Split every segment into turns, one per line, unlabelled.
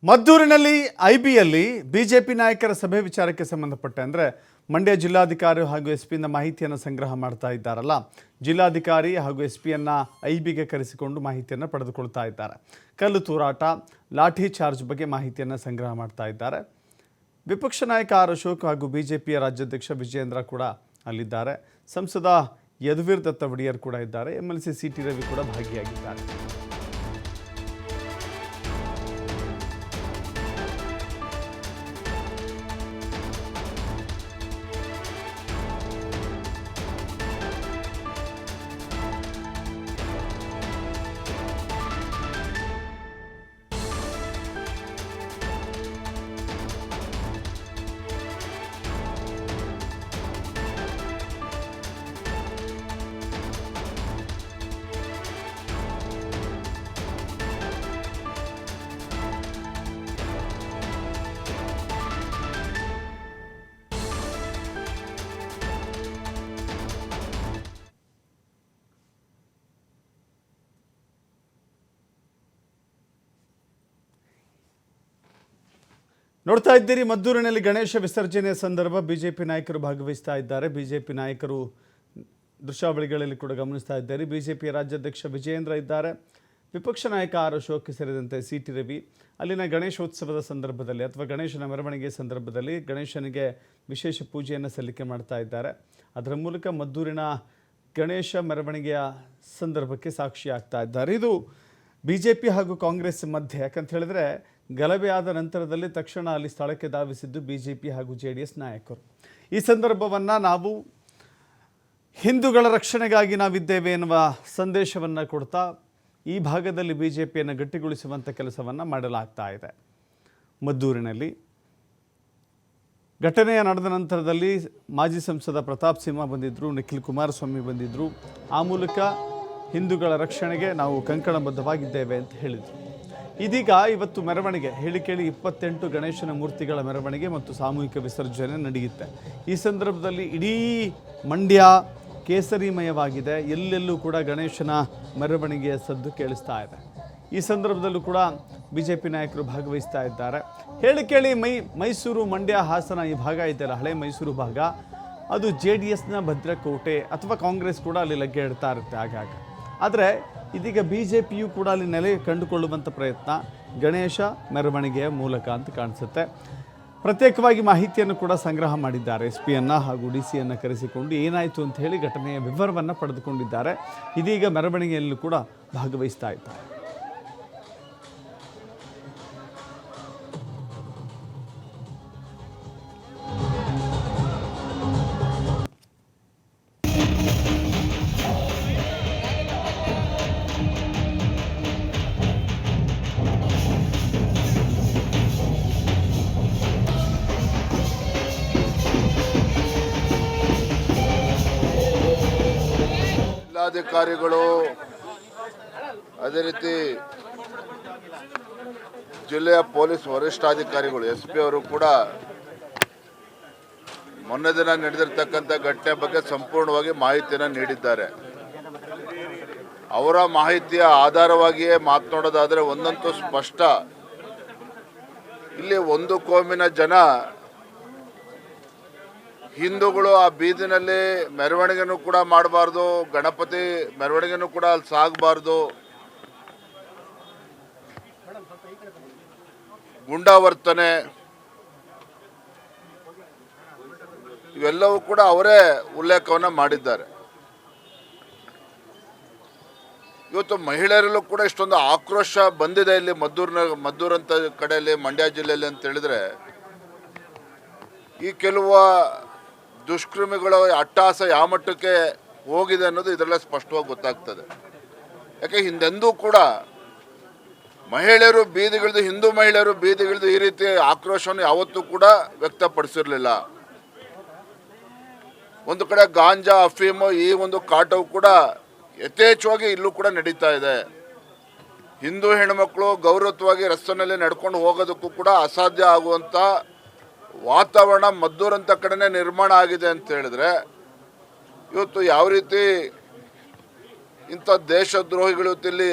ಮದ್ದೂರಿನಲ್ಲಿ ಐಬಿಯಲ್ಲಿ BJP ನಾಯಕರ ಸಭೆ ವಿಚಾರಕ್ಕೆ ಸಂಬಂಧಪಟ್ಟ ಅಂದರೆ ಮಂಡ್ಯ ಜಿಲ್ಲಾಧಿಕಾರಿ ಹಾಗೂ ಎಸ್ಪಿಯಿಂದ ಮಾಹಿತಿಯನ್ನು ಸಂಗ್ರಹ ಮಾಡ್ತಾ ಇದ್ದಾರಲ್ಲ, ಜಿಲ್ಲಾಧಿಕಾರಿ ಹಾಗೂ ಎಸ್ಪಿಯನ್ನು ಐಬಿಗೆ ಕರೆಸಿಕೊಂಡು ಮಾಹಿತಿಯನ್ನು ಪಡೆದುಕೊಳ್ತಾ ಇದ್ದಾರೆ. ಕಲ್ಲು ತೂರಾಟ, ಲಾಠಿ ಚಾರ್ಜ್ ಬಗ್ಗೆ ಮಾಹಿತಿಯನ್ನು ಸಂಗ್ರಹ ಮಾಡ್ತಾ ಇದ್ದಾರೆ. ವಿಪಕ್ಷ ನಾಯಕ ಆರ್ ಅಶೋಕ್ ಹಾಗೂ ಬಿಜೆಪಿಯ ರಾಜ್ಯಾಧ್ಯಕ್ಷ ವಿಜಯೇಂದ್ರ ಕೂಡ ಅಲ್ಲಿದ್ದಾರೆ. ಸಂಸದ ಯದುವೀರ್ ದತ್ತ ಒಡೆಯರ್ ಕೂಡ ಇದ್ದಾರೆ. ಎಂಎಲ್ಸಿ ಸಿಟಿ ರವಿ ಕೂಡ ಭಾಗಿಯಾಗಿದ್ದಾರೆ. ನೋಡ್ತಾ ಇದ್ದೀರಿ, ಮದ್ದೂರಿನಲ್ಲಿ ಗಣೇಶ ವಿಸರ್ಜನೆ ಸಂದರ್ಭ ಬಿಜೆಪಿ ನಾಯಕರು ಭಾಗವಹಿಸ್ತಾ ಇದ್ದಾರೆ. ಬಿಜೆಪಿ ನಾಯಕರು ದೃಶ್ಯಾವಳಿಗಳಲ್ಲಿ ಕೂಡ ಗಮನಿಸ್ತಾ ಇದ್ದಾರೆ. ಬಿಜೆಪಿಯ ರಾಜ್ಯಾಧ್ಯಕ್ಷ ವಿಜಯೇಂದ್ರ ಇದ್ದಾರೆ. ವಿಪಕ್ಷ ನಾಯಕ ಆರ್ ಅಶೋಕ್ ಸೇರಿದಂತೆ ಸಿಟಿ ರವಿ ಅಲ್ಲಿನ ಗಣೇಶೋತ್ಸವದ ಸಂದರ್ಭದಲ್ಲಿ ಅಥವಾ ಗಣೇಶನ ಮೆರವಣಿಗೆ ಸಂದರ್ಭದಲ್ಲಿ ಗಣೇಶನಿಗೆ ವಿಶೇಷ ಪೂಜೆಯನ್ನು ಸಲ್ಲಿಕೆ ಮಾಡ್ತಾ ಇದ್ದಾರೆ. ಅದರ ಮೂಲಕ ಮದ್ದೂರಿನ ಗಣೇಶ ಮೆರವಣಿಗೆಯ ಸಂದರ್ಭಕ್ಕೆ ಸಾಕ್ಷಿ ಆಗ್ತಾ ಇದ್ದಾರೆ. ಇದು ಬಿಜೆಪಿ ಹಾಗೂ ಕಾಂಗ್ರೆಸ್ ಮಧ್ಯೆ, ಯಾಕಂತ ಹೇಳಿದ್ರೆ ಗಲಭೆ ಆದ ನಂತರದಲ್ಲಿ ತಕ್ಷಣ ಅಲ್ಲಿ ಸ್ಥಳಕ್ಕೆ ಧಾವಿಸಿದ್ದು ಬಿಜೆಪಿ ಹಾಗೂ JDS ನಾಯಕರು. ಈ ಸಂದರ್ಭವನ್ನು ನಾವು ಹಿಂದೂಗಳ ರಕ್ಷಣೆಗಾಗಿ ನಾವಿದ್ದೇವೆ ಎನ್ನುವ ಸಂದೇಶವನ್ನು ಕೊಡ್ತಾ ಈ ಭಾಗದಲ್ಲಿ ಬಿಜೆಪಿಯನ್ನು ಗಟ್ಟಿಗೊಳಿಸುವಂಥ ಕೆಲಸವನ್ನು ಮಾಡಲಾಗ್ತಾ ಇದೆ. ಮದ್ದೂರಿನಲ್ಲಿ ಘಟನೆಯ ನಡೆದ ನಂತರದಲ್ಲಿ ಮಾಜಿ ಸಂಸದ ಪ್ರತಾಪ್ ಸಿಂಹ ಬಂದಿದ್ದರು, ನಿಖಿಲ್ ಕುಮಾರಸ್ವಾಮಿ ಬಂದಿದ್ದರು. ಆ ಮೂಲಕ ಹಿಂದೂಗಳ ರಕ್ಷಣೆಗೆ ನಾವು ಕಂಕಣಬದ್ಧವಾಗಿದ್ದೇವೆ ಅಂತ ಹೇಳಿದರು. ಇದೀಗ ಇವತ್ತು ಮೆರವಣಿಗೆ ಹೇಳಿ ಕೇಳಿ 28 ಗಣೇಶನ ಮೂರ್ತಿಗಳ ಮೆರವಣಿಗೆ ಮತ್ತು ಸಾಮೂಹಿಕ ವಿಸರ್ಜನೆ ನಡೆಯುತ್ತೆ. ಈ ಸಂದರ್ಭದಲ್ಲಿ ಇಡೀ ಮಂಡ್ಯ ಕೇಸರಿಮಯವಾಗಿದೆ. ಎಲ್ಲೆಲ್ಲೂ ಕೂಡ ಗಣೇಶನ ಮೆರವಣಿಗೆಯ ಸದ್ದು ಕೇಳಿಸ್ತಾ ಇದೆ. ಈ ಸಂದರ್ಭದಲ್ಲೂ ಕೂಡ ಬಿಜೆಪಿ ನಾಯಕರು ಭಾಗವಹಿಸ್ತಾ ಇದ್ದಾರೆ. ಹೇಳಿ ಕೇಳಿ ಮೈಸೂರು, ಮಂಡ್ಯ, ಹಾಸನ ಈ ಭಾಗ ಇದೆಯಲ್ಲ, ಹಳೆ ಮೈಸೂರು ಭಾಗ, ಅದು JDSನ ಭದ್ರಕೋಟೆ ಅಥವಾ ಕಾಂಗ್ರೆಸ್ ಕೂಡ ಅಲ್ಲಿ ಲಗ್ಗೆ ಇಡ್ತಾ ಇರುತ್ತೆ ಆಗಾಗ. ಆದರೆ ಇದೀಗ ಬಿಜೆಪಿಯು ಕೂಡ ಅಲ್ಲಿ ನೆಲೆ ಕಂಡುಕೊಳ್ಳುವಂಥ ಪ್ರಯತ್ನ ಗಣೇಶ ಮೆರವಣಿಗೆಯ ಮೂಲಕ ಅಂತ ಕಾಣಿಸುತ್ತೆ. ಪ್ರತ್ಯೇಕವಾಗಿ ಮಾಹಿತಿಯನ್ನು ಕೂಡ ಸಂಗ್ರಹ ಮಾಡಿದ್ದಾರೆ. SPಯನ್ನು ಹಾಗೂ DC ಕರೆಸಿಕೊಂಡು ಏನಾಯಿತು ಅಂತ ಹೇಳಿ ಘಟನೆಯ ವಿವರವನ್ನು ಪಡೆದುಕೊಂಡಿದ್ದಾರೆ. ಇದೀಗ ಮೆರವಣಿಗೆಯಲ್ಲೂ ಕೂಡ ಭಾಗವಹಿಸ್ತಾ ಇದ್ದಾರೆ.
ಜಿಲ್ಲಾಧಿಕಾರಿಗಳು ಅದೇ ರೀತಿ ಜಿಲ್ಲೆಯ ಪೊಲೀಸ್ ವರಿಷ್ಠಾಧಿಕಾರಿಗಳು SP ಅವರು ಕೂಡ ಮೊನ್ನೆ ದಿನ ನಡೆದಿರ್ತಕ್ಕಂಥ ಘಟನೆ ಬಗ್ಗೆ ಸಂಪೂರ್ಣವಾಗಿ ಮಾಹಿತಿಯನ್ನು ನೀಡಿದ್ದಾರೆ. ಅವರ ಮಾಹಿತಿಯ ಆಧಾರವಾಗಿಯೇ ಮಾತನಾಡೋದಾದರೆ ಒಂದಂತೂ ಸ್ಪಷ್ಟ, ಇಲ್ಲಿ ಒಂದು ಕೋಮಿನ ಜನ ಹಿಂದೂಗಳು ಆ ಬೀದಿನಲ್ಲಿ ಮೆರವಣಿಗೆನೂ ಕೂಡ ಮಾಡಬಾರ್ದು, ಗಣಪತಿ ಮೆರವಣಿಗೆನೂ ಕೂಡ ಅಲ್ಲಿ ಸಾಗಬಾರ್ದು, ಗುಂಡಾವರ್ತನೆ ಇವೆಲ್ಲವೂ ಕೂಡ ಅವರೇ ಉಲ್ಲೇಖವನ್ನು ಮಾಡಿದ್ದಾರೆ. ಇವತ್ತು ಮಹಿಳೆಯರಲ್ಲೂ ಕೂಡ ಇಷ್ಟೊಂದು ಆಕ್ರೋಶ ಬಂದಿದೆ ಇಲ್ಲಿ ಮದ್ದೂರಂತ ಕಡೆಯಲ್ಲಿ, ಮಂಡ್ಯ ಜಿಲ್ಲೆಯಲ್ಲಿ ಅಂತ ಹೇಳಿದ್ರೆ ಈ ಕೆಲವು ದುಷ್ಕರ್ಮಿಗಳ ಅಟ್ಟಹಾಸ ಯಾವ ಮಟ್ಟಕ್ಕೆ ಹೋಗಿದೆ ಅನ್ನೋದು ಇದರಲ್ಲೇ ಸ್ಪಷ್ಟವಾಗಿ ಗೊತ್ತಾಗ್ತದೆ. ಯಾಕೆ ಹಿಂದೆಂದೂ ಕೂಡ ಮಹಿಳೆಯರು ಬೀದಿಗಿಳಿದು, ಹಿಂದೂ ಮಹಿಳೆಯರು ಬೀದಿಗಿಳಿದು ಈ ರೀತಿ ಆಕ್ರೋಶವನ್ನು ಯಾವತ್ತೂ ಕೂಡ ವ್ಯಕ್ತಪಡಿಸಿರಲಿಲ್ಲ. ಒಂದು ಕಡೆ ಗಾಂಜಾ, ಅಫೀಮು ಈ ಒಂದು ಕಾಟವು ಕೂಡ ಯಥೇಚ್ಛವಾಗಿ ಇಲ್ಲೂ ಕೂಡ ನಡೀತಾ ಇದೆ. ಹಿಂದೂ ಹೆಣ್ಮಕ್ಳು ಗೌರವವಾಗಿ ರಸ್ತೆಯಲ್ಲಿ ನಡ್ಕೊಂಡು ಹೋಗೋದಕ್ಕೂ ಕೂಡ ಅಸಾಧ್ಯ ಆಗುವಂಥ ವಾತಾವರಣ ಮದ್ದೂರಂತ ಕಡೆನೇ ನಿರ್ಮಾಣ ಆಗಿದೆ ಅಂತ ಹೇಳಿದ್ರೆ ಇವತ್ತು ಯಾವ ರೀತಿ ಇಂಥ ದೇಶದ್ರೋಹಿಗಳು ಇಲ್ಲಿ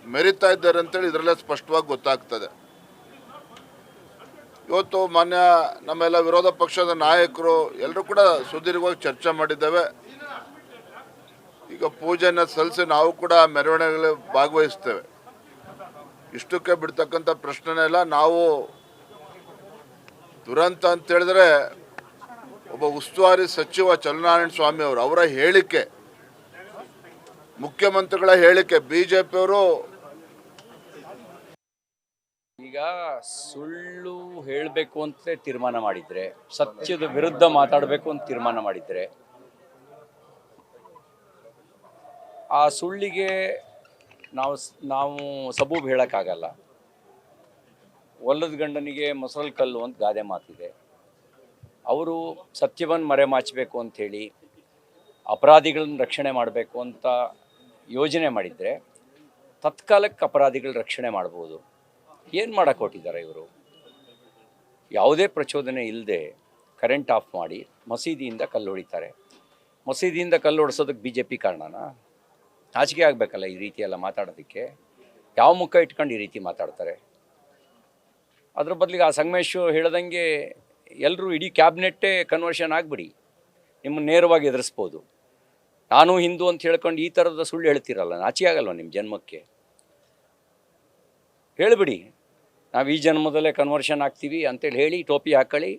ಮೆರಿತಾ ಇದ್ದಾರೆ ಅಂತೇಳಿ ಇದರಲ್ಲೇ ಸ್ಪಷ್ಟವಾಗಿ ಗೊತ್ತಾಗ್ತದೆ. ಇವತ್ತು ಮಾನ್ಯ ನಮ್ಮೆಲ್ಲ ವಿರೋಧ ಪಕ್ಷದ ನಾಯಕರು ಎಲ್ಲರೂ ಕೂಡ ಸುದೀರ್ಘವಾಗಿ ಚರ್ಚೆ ಮಾಡಿದ್ದೇವೆ. ಈಗ ಪೂಜೆಯನ್ನು ಸಲ್ಲಿಸಿ ನಾವು ಕೂಡ ಮೆರವಣಿಗೆಯಲ್ಲಿ ಭಾಗವಹಿಸ್ತೇವೆ. ಇಷ್ಟಕ್ಕೆ ಬಿಡ್ತಕ್ಕಂಥ ಪ್ರಶ್ನೆನೇ ಇಲ್ಲ. ನಾವು ದುರಂತ ಅಂತ ಹೇಳಿದ್ರೆ ಒಬ್ಬ ಉಸ್ತುವಾರಿ ಸಚಿವ ಚಲನಾರಾಯಣ ಸ್ವಾಮಿ ಅವರ ಹೇಳಿಕೆ, ಮುಖ್ಯಮಂತ್ರಿಗಳ ಹೇಳಿಕೆ, ಬಿಜೆಪಿಯವರು
ಈಗ ಸುಳ್ಳು ಹೇಳಬೇಕು ಅಂತ ತೀರ್ಮಾನ ಮಾಡಿದರೆ, ಸತ್ಯದ ವಿರುದ್ಧ ಮಾತಾಡಬೇಕು ಅಂತ ತೀರ್ಮಾನ ಮಾಡಿದರೆ, ಆ ಸುಳ್ಳಿಗೆ ನಾವು ಸಬೂಬು ಹೇಳೋಕ್ಕಾಗಲ್ಲ. ಒಲ್ಲದ ಗಂಡನಿಗೆ ಮೊಸರಲ್ಲಿ ಕಲ್ಲು ಅಂತ ಗಾದೆ ಮಾತಿದೆ. ಅವರು ಸತ್ಯವನ್ನು ಮರೆಮಾಚಬೇಕು ಅಂಥೇಳಿ ಅಪರಾಧಿಗಳನ್ನ ರಕ್ಷಣೆ ಮಾಡಬೇಕು ಅಂತ ಯೋಜನೆ ಮಾಡಿದರೆ ತತ್ಕಾಲಕ್ಕೆ ಅಪರಾಧಿಗಳ ರಕ್ಷಣೆ ಮಾಡ್ಬೋದು. ಏನು ಮಾಡೋಕ್ಕೆ ಹೊಟ್ಟಿದ್ದಾರೆ ಇವರು? ಯಾವುದೇ ಪ್ರಚೋದನೆ ಇಲ್ಲದೆ ಕರೆಂಟ್ ಆಫ್ ಮಾಡಿ ಮಸೀದಿಯಿಂದ ಕಲ್ಲು ಹೊಡಿತಾರೆ. ಮಸೀದಿಯಿಂದ ಕಲ್ಲು ಹೊಡಿಸೋದಕ್ಕೆ ಬಿ ಜೆ ಪಿ ಕಾರಣನಾ? ನಾಚಿಕೆ ಆಗಬೇಕಲ್ಲ ಈ ರೀತಿ ಎಲ್ಲ ಮಾತಾಡೋದಕ್ಕೆ. ಯಾವ ಮುಖ ಇಟ್ಕೊಂಡು ಈ ರೀತಿ ಮಾತಾಡ್ತಾರೆ? ಅದ್ರ ಬದಲಿಗೆ ಆ ಸಂಗಮೇಶ್ ಹೇಳ್ದಂಗೆ ಎಲ್ಲರೂ ಇಡೀ ಕ್ಯಾಬಿನೆಟ್ಟೇ ಕನ್ವರ್ಷನ್ ಆಗಿಬಿಡಿ, ನಿಮ್ಮನ್ನು ನೇರವಾಗಿ ಎದುರಿಸ್ಬೋದು. ನಾನು ಹಿಂದೂ ಅಂತ ಹೇಳ್ಕೊಂಡು ಈ ಥರದ ಸುಳ್ಳು ಹೇಳ್ತೀರಲ್ಲ, ನಾಚಿಕೆ ಆಗಲ್ವ ನಿಮ್ಮ ಜನ್ಮಕ್ಕೆ? ಹೇಳಿಬಿಡಿ, ನಾವು ಈ ಜನ್ಮದಲ್ಲೇ ಕನ್ವರ್ಷನ್ ಆಗ್ತೀವಿ ಅಂತೇಳಿ ಹೇಳಿ, ಟೋಪಿ ಹಾಕ್ಕೊಳ್ಳಿ,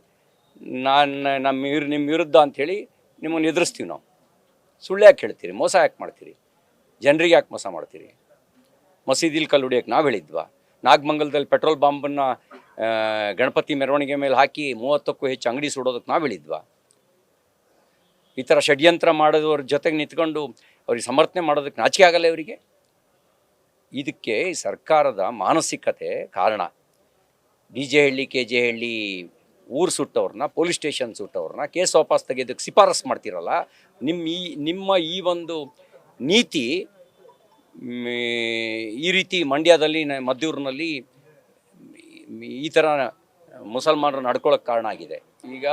ನಿಮ್ಮ ವಿರುದ್ಧ ಅಂಥೇಳಿ ನಿಮ್ಮನ್ನು ಎದುರಿಸ್ತೀವಿ ನಾವು. ಸುಳ್ಳು ಯಾಕೆ ಹೇಳ್ತೀರಿ? ಮೋಸ ಯಾಕೆ ಮಾಡ್ತೀರಿ? ಜನರಿಗೆ ಯಾಕೆ ಮೋಸ ಮಾಡ್ತೀರಿ? ಮಸೀದಿಲಿ ಕಲ್ಲು ಹೊಡಿಯೋಕ್ಕೆ ನಾವು ಹೇಳಿದ್ವಾ? ನಾಗಮಂಗಲದಲ್ಲಿ ಪೆಟ್ರೋಲ್ ಬಾಂಬನ್ನು ಗಣಪತಿ ಮೆರವಣಿಗೆ ಮೇಲೆ ಹಾಕಿ 30ಕ್ಕೂ ಹೆಚ್ಚು ಅಂಗಡಿ ಸುಡೋದಕ್ಕೆ ನಾವು ಹೇಳಿದ್ವಾ? ಈ ಥರ ಷಡ್ಯಂತ್ರ ಮಾಡೋದವ್ರ ಜೊತೆಗೆ ನಿಂತ್ಕೊಂಡು ಅವ್ರಿಗೆ ಸಮರ್ಥನೆ ಮಾಡೋದಕ್ಕೆ ನಾಚಿಕೆ ಆಗಲ್ಲ ಇವರಿಗೆ? ಇದಕ್ಕೆ ಸರ್ಕಾರದ ಮಾನಸಿಕತೆ ಕಾರಣ. ಡಿ ಜೆ ಹಳ್ಳಿ, ಕೆ ಜೆ ಹಳ್ಳಿ ಊರು ಸುಟ್ಟವ್ರನ್ನ, ಪೊಲೀಸ್ ಸ್ಟೇಷನ್ ಸುಟ್ಟವ್ರನ್ನ ಕೇಸ್ ವಾಪಸ್ ತೆಗೆಯೋದಕ್ಕೆ ಶಿಫಾರಸು ಮಾಡ್ತಿರಲ್ಲ. ನಿಮ್ಮ ಈ ಒಂದು ನೀತಿ ಈ ರೀತಿ ಮಂಡ್ಯದಲ್ಲಿ, ಮದ್ದೂರಿನಲ್ಲಿ ಈ ಥರ ಮುಸಲ್ಮಾನರು ನಡ್ಕೊಳ್ಳೋಕ್ಕೆ ಕಾರಣ ಆಗಿದೆ. ಈಗ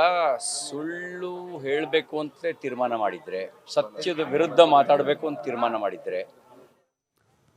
ಸುಳ್ಳು ಹೇಳಬೇಕು ಅಂತ ತೀರ್ಮಾನ ಮಾಡಿದರೆ, ಸತ್ಯದ ವಿರುದ್ಧ ಮಾತಾಡಬೇಕು ಅಂತ ತೀರ್ಮಾನ ಮಾಡಿದರೆ